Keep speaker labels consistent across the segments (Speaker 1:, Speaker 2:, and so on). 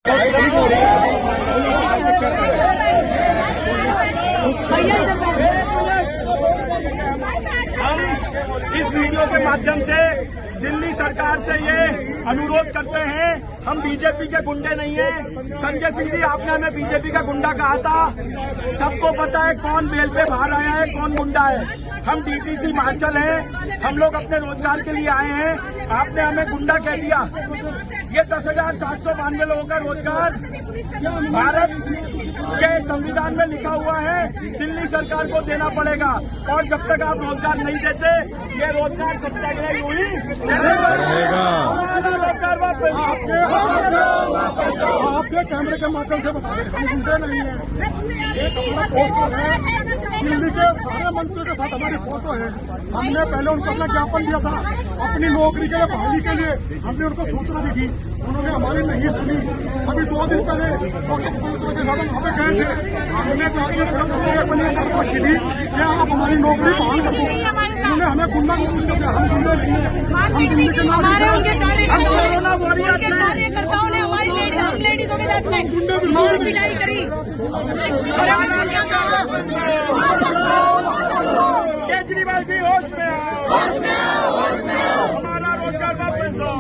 Speaker 1: हम इस वीडियो के माध्यम से दिल्ली सरकार से ये अनुरोध करते हैं, हम बीजेपी के गुंडे नहीं हैं। संजय सिंह जी, आपने हमें बीजेपी का गुंडा कहा था। सबको पता है कौन बेल पे बाहर आया है, कौन गुंडा है। हम डीटीसी मार्शल हैं, हम लोग अपने रोजगार के लिए आए हैं। आपने हमें गुंडा कह दिया। ये 10,792 लोगों का रोजगार भारत के संविधान में लिखा हुआ है, दिल्ली सरकार को देना पड़ेगा। और जब तक आप रोजगार नहीं देते, ये रोजगार सत्याग्रह हुई रोजगार वापस। आपके कैमरे के माध्यम से बता दें, हम गुंडे नहीं हैं। एक हमारा पोस्टर है, दिल्ली के सारे मंत्रियों के साथ हमारी फोटो है। हमने पहले उनको अपना ज्ञापन दिया था अपनी नौकरी के लिए, बहाली के लिए। हमने उनको सूचना दी थी, उन्होंने हमारी नहीं सुनी। अभी 2 दिन पहले वहाँ पे गए थे, हमने जाके शर्त रखी थी कि आप हमारी नौकरी बहाल कर दो। उन्होंने हमें गुंडा घोषित कर दिया। हम गुंडे नहीं है, हम दिल्ली के
Speaker 2: कार्यकर्ताओं ने हमारी लेडीजों के साथ में मार पिटाई करी।
Speaker 1: केजरीवाल जी, होश में आओ, हमारा रोजगार वापस दो।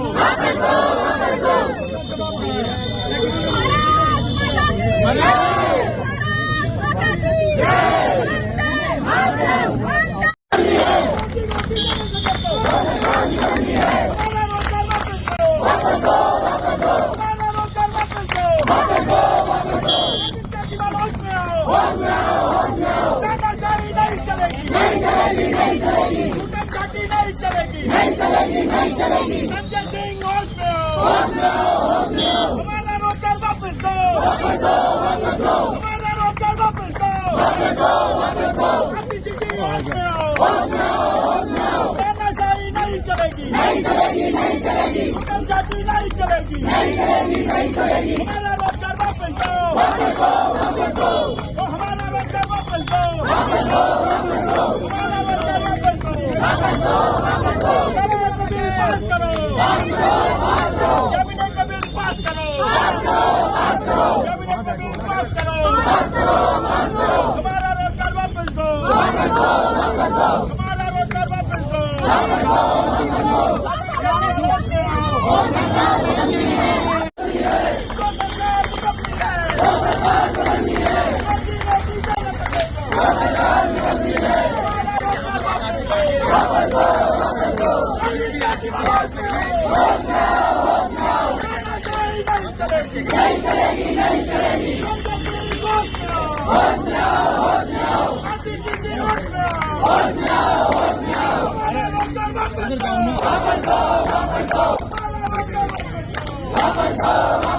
Speaker 1: नहीं चलेगी। संजय सिंह, होश में आओ, हमारा रोजगार वापस दो, हमारा रोजगार वापस दो। किसी की होश में आओ, तानाशाही नहीं चलेगी, हुक्म जाती नहीं चलेगी। हमारा रोजगार वापस दो, हमारा रोजगार वापस दो, हमारा रोजगार वापस दो। पास करो, कैबिनेट का बिल पास करो, कैबिनेट का बिल पास करो। हमारा रोजगार वापस दो, हमारा रोजगार वापस दो। नहीं चलेगी। वापस दो।